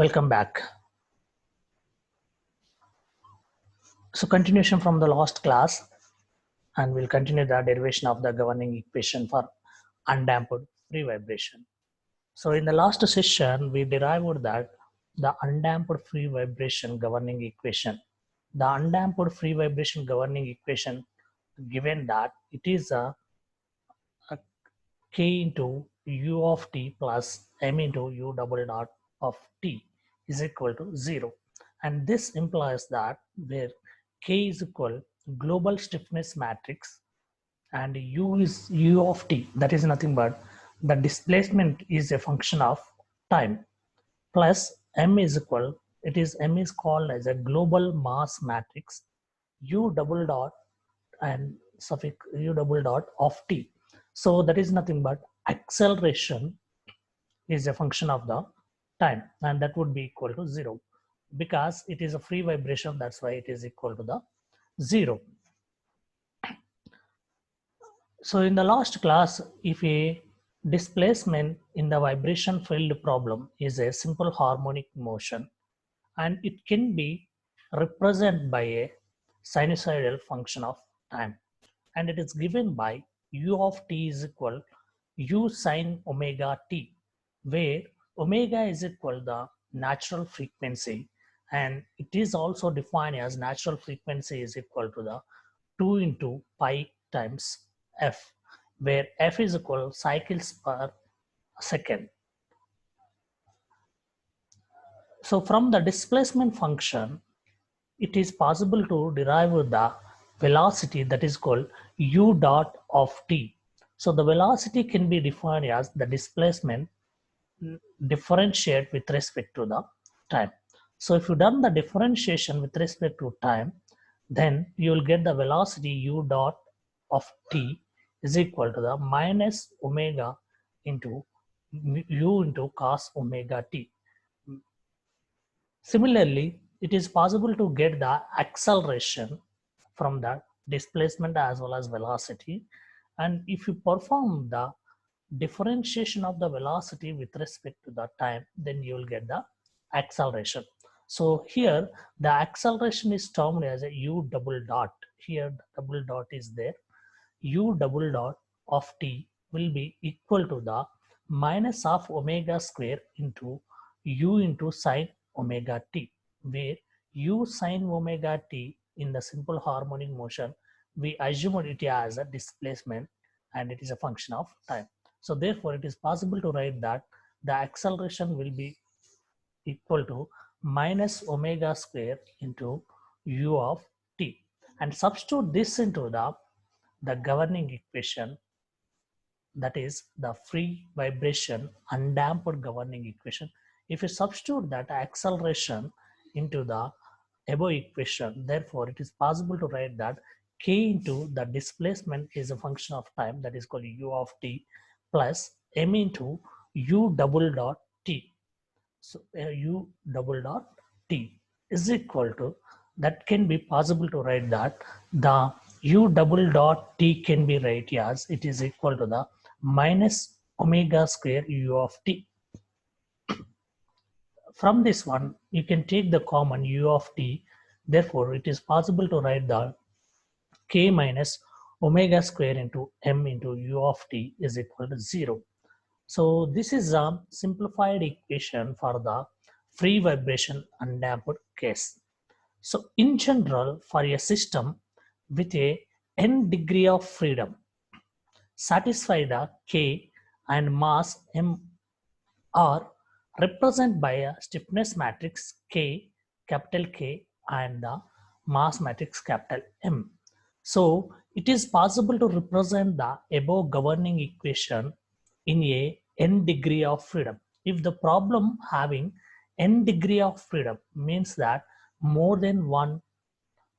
Welcome back. So continuation from the last class, and we'll continue the derivation of the governing equation for undamped free vibration. So in the last session, we derived that the undamped free vibration governing equation. The undamped free vibration governing equation given that it is a k into u of t plus m into u double dot of t is equal to 0. And this implies that where k is equal global stiffness matrix and u is u of t, that is nothing but the displacement is a function of time, plus m is equal, it is m is called as a global mass matrix u double dot and suffix u double dot of t. So that is nothing but acceleration is a function of the time, and that would be equal to 0 because it is a free vibration. That's why it is equal to the 0. So in the last class, if a displacement in the vibration field problem is a simple harmonic motion and it can be represented by a sinusoidal function of time, and it is given by u of t is equal u sine omega t, where omega is equal the natural frequency, and it is also defined as natural frequency is equal to the 2 into pi times f, where f is equal cycles per second. So from the displacement function, it is possible to derive the velocity that is called u dot of t. So the velocity can be defined as the displacement differentiate with respect to the time. So if you done the differentiation with respect to time, then you will get the velocity u dot of t is equal to the minus omega into u into cos omega t. Similarly, it is possible to get the acceleration from the displacement as well as velocity. And if you perform the differentiation of the velocity with respect to the time, then you will get the acceleration. So here the acceleration is termed as a u double dot. Here the double dot is there. U double dot of t will be equal to the minus of omega square into u into sine omega t, where u sine omega t in the simple harmonic motion, we assumed it as a displacement and it is a function of time. So therefore it is possible to write that the acceleration will be equal to minus omega square into u of t, and substitute this into the governing equation, that is the free vibration undamped governing equation. If you substitute that acceleration into the above equation, therefore it is possible to write that k into the displacement is a function of time, that is called u of t, plus m into u double dot t. So u double dot t is equal to, that can be possible to write that the u double dot t can be write as it is equal to the minus omega square u of t. From this one, you can take the common u of t. Therefore, it is possible to write the k minus omega square into m into u of t is equal to 0. So this is a simplified equation for the free vibration undamped case. So in general, for a system with a n degree of freedom, satisfy the k and mass m are represented by a stiffness matrix k, capital K, and the mass matrix capital M. So it is possible to represent the above governing equation in a n degree of freedom. If the problem having n degree of freedom means that more than one,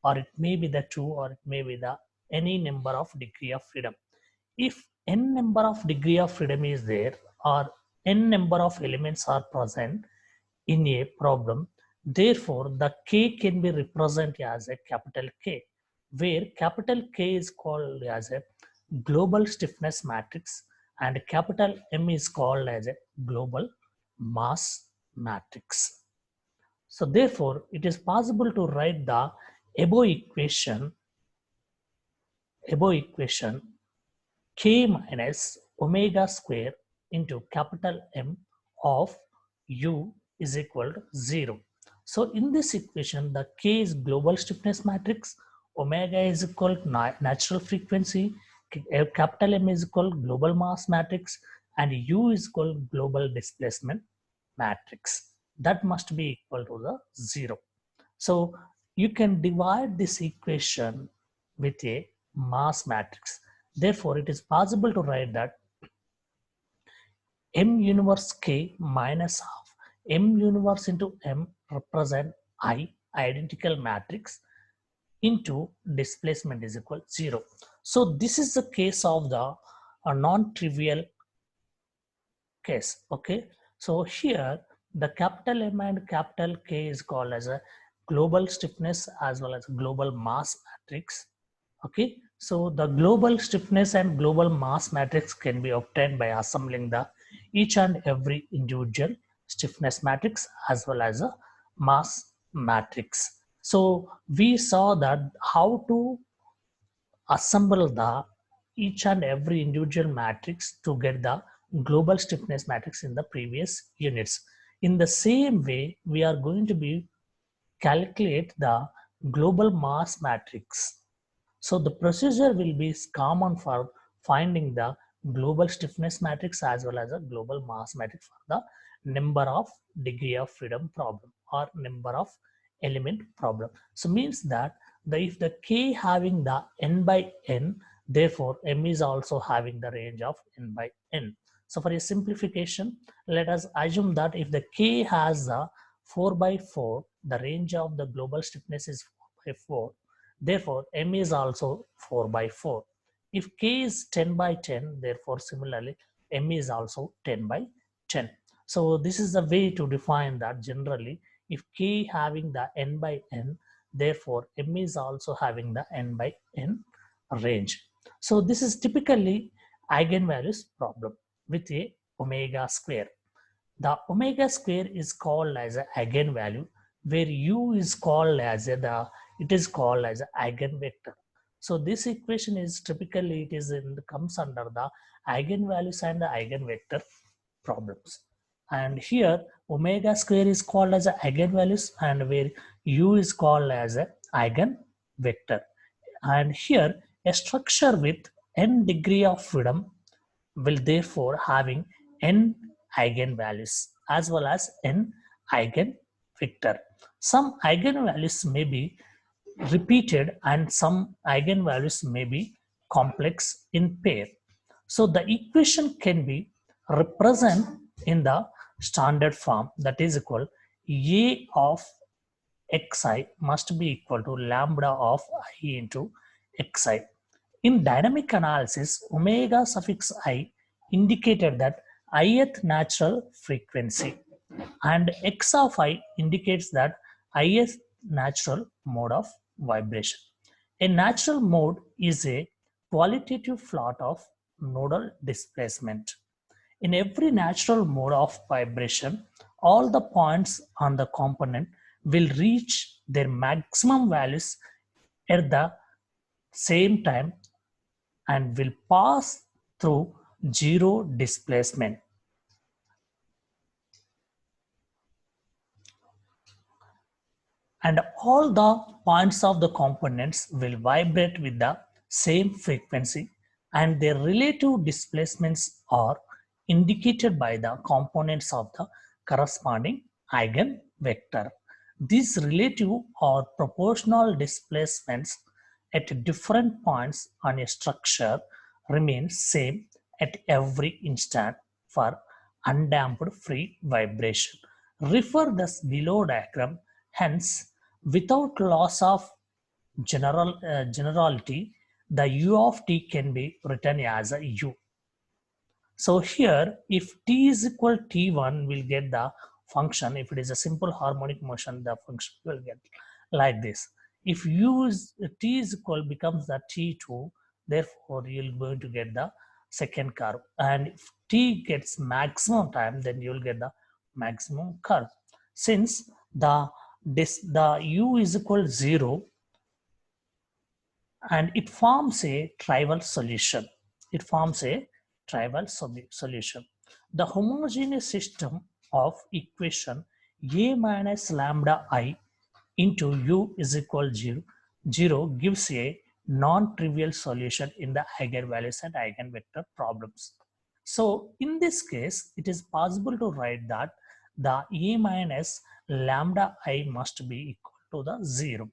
or it may be the two, or it may be the any number of degree of freedom. If n number of degree of freedom is there, or n number of elements are present in a problem, therefore the k can be represented as a capital K, where capital K is called as a global stiffness matrix and capital M is called as a global mass matrix. So therefore, it is possible to write the above equation k minus omega square into capital M of u is equal to 0. So in this equation, the k is global stiffness matrix, omega is equal to natural frequency, capital M is equal to global mass matrix, and u is equal to global displacement matrix. That must be equal to the 0. So you can divide this equation with a mass matrix. Therefore, it is possible to write that M universe K minus half M universe into M represent I identical matrix into displacement is equal to 0. So this is the case of the non-trivial case. Okay. So here the capital M and capital K is called as a global stiffness as well as global mass matrix. Okay. So the global stiffness and global mass matrix can be obtained by assembling the each and every individual stiffness matrix as well as a mass matrix. So we saw that how to assemble the each and every individual matrix to get the global stiffness matrix in the previous units. In the same way, we are going to be calculate the global mass matrix. So the procedure will be common for finding the global stiffness matrix as well as a global mass matrix for the number of degree of freedom problem or number of element problem. So means that if the k having the n by n, therefore m is also having the range of n by n. So for a simplification, let us assume that if the k has the 4 by 4, the range of the global stiffness is 4 by 4. Therefore, m is also 4 by 4. If k is 10 by 10, therefore similarly m is also 10 by 10. So this is the way to define that generally if k having the n by n, therefore m is also having the n by n range. So this is typically eigenvalues problem with a omega square. The omega square is called as an eigenvalue where u is called as it is called as an eigenvector. So this equation is typically comes under the eigenvalues and the eigenvector problems. And here omega square is called as a eigenvalues and where u is called as a eigenvector. And here a structure with n degree of freedom will therefore having n eigenvalues as well as n eigenvector. Some eigenvalues may be repeated and some eigenvalues may be complex in pair. So the equation can be represented in the standard form, that is equal a of xi must be equal to lambda of I into xi. In dynamic analysis, omega suffix I indicated that ith natural frequency and x of I indicates that ith natural mode of vibration. A natural mode is a qualitative plot of nodal displacement. In every natural mode of vibration, all the points on the component will reach their maximum values at the same time and will pass through zero displacement. And all the points of the components will vibrate with the same frequency and their relative displacements are indicated by the components of the corresponding eigenvector. These relative or proportional displacements at different points on a structure remain same at every instant for undamped free vibration. Refer this below diagram. Hence, without loss of generality, the u of t can be written as a u. So here, if t is equal to t1, we'll get the function. If it is a simple harmonic motion, the function will get like this. If u is t is equal becomes the t2, therefore you're going to get the second curve. And if t gets maximum time, then you'll get the maximum curve. Since the the u is equal to 0, and it forms a trivial solution. It forms a trivial solution. The homogeneous system of equation a minus lambda I into u is equal to 0 gives a non-trivial solution in the eigenvalues and eigenvector problems. So in this case, it is possible to write that the a minus lambda I must be equal to the 0,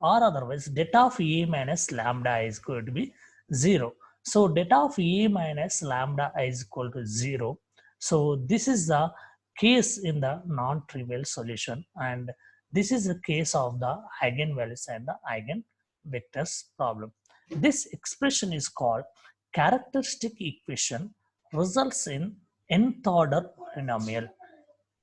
or otherwise det of a minus lambda I is going to be 0. So det of a minus lambda I is equal to 0. So this is the case in the non-trivial solution, and this is the case of the eigenvalues and the eigenvectors problem. This expression is called characteristic equation, results in nth order polynomial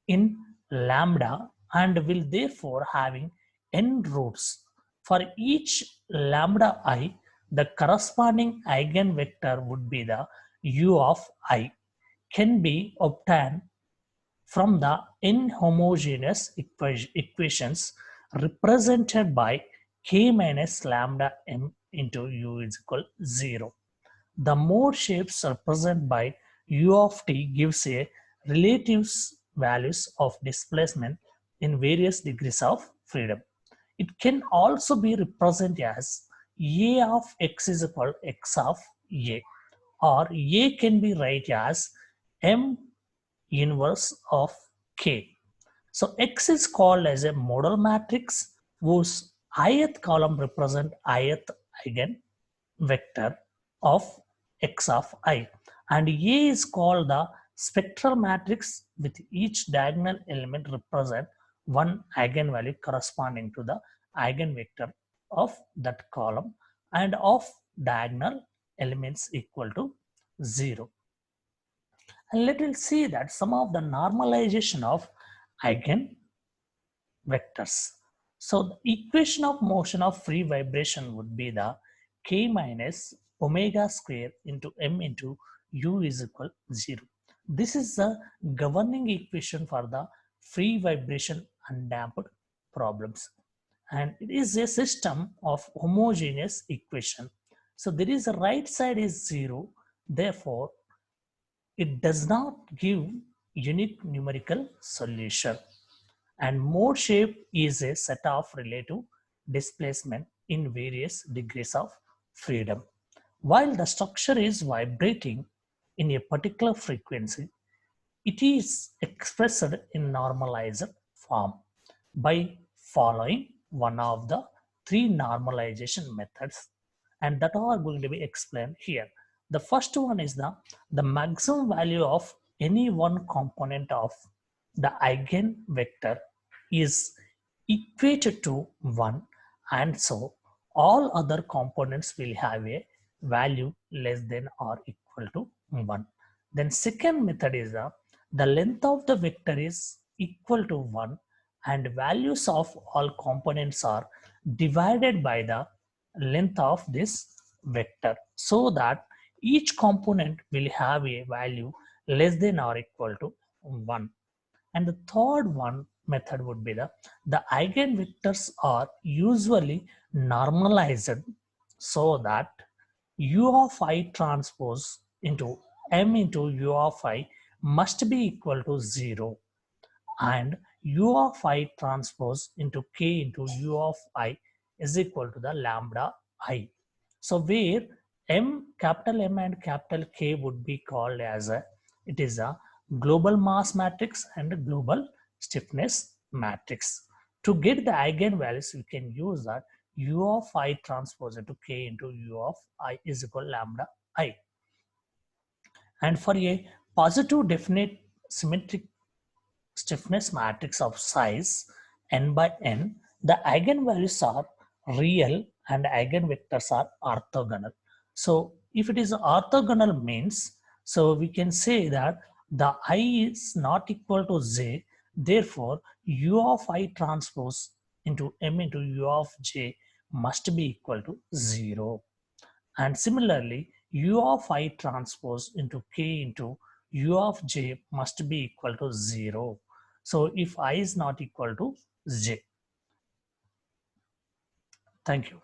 in lambda and will therefore having n roots. For each lambda I, the corresponding eigenvector would be the u of I, can be obtained from the inhomogeneous equations represented by k minus lambda m into u is equal 0. The mode shapes represented by u of t gives a relative values of displacement in various degrees of freedom. It can also be represented as a of x is equal to x of a, or a can be written as m inverse of k. So X is called as a model matrix whose ith column represent ith eigenvector of x of I, and A is called the spectral matrix with each diagonal element represent one eigenvalue corresponding to the eigenvector of that column and of diagonal elements equal to 0. And let us see that some of the normalization of eigenvectors. So the equation of motion of free vibration would be the k minus omega square into m into u is equal 0. This is the governing equation for the free vibration undamped problems. And it is a system of homogeneous equation. So there is a right side is 0. Therefore, it does not give unique numerical solution, and mode shape is a set of relative displacement in various degrees of freedom. While the structure is vibrating in a particular frequency, it is expressed in normalized form by following one of the three normalization methods, and that are going to be explained here. The first one is the maximum value of any one component of the eigenvector is equated to 1, and so all other components will have a value less than or equal to 1. Then second method is the length of the vector is equal to 1 and values of all components are divided by the length of this vector, so that each component will have a value less than or equal to 1. And the third one method would be the eigenvectors are usually normalized so that u of I transpose into m into u of I must be equal to 0, and u of I transpose into k into u of I is equal to the lambda I. So where capital M and capital K would be called as it is a global mass matrix and a global stiffness matrix. To get the eigenvalues, we can use that u of I transpose into k into u of I is equal to lambda I. And for a positive definite symmetric stiffness matrix of size n by n, the eigenvalues are real and eigenvectors are orthogonal. So if it is orthogonal means, so we can say that the I is not equal to j, therefore u of I transpose into m into u of j must be equal to 0. And similarly, u of I transpose into k into u of j must be equal to 0. So if I is not equal to j. Thank you.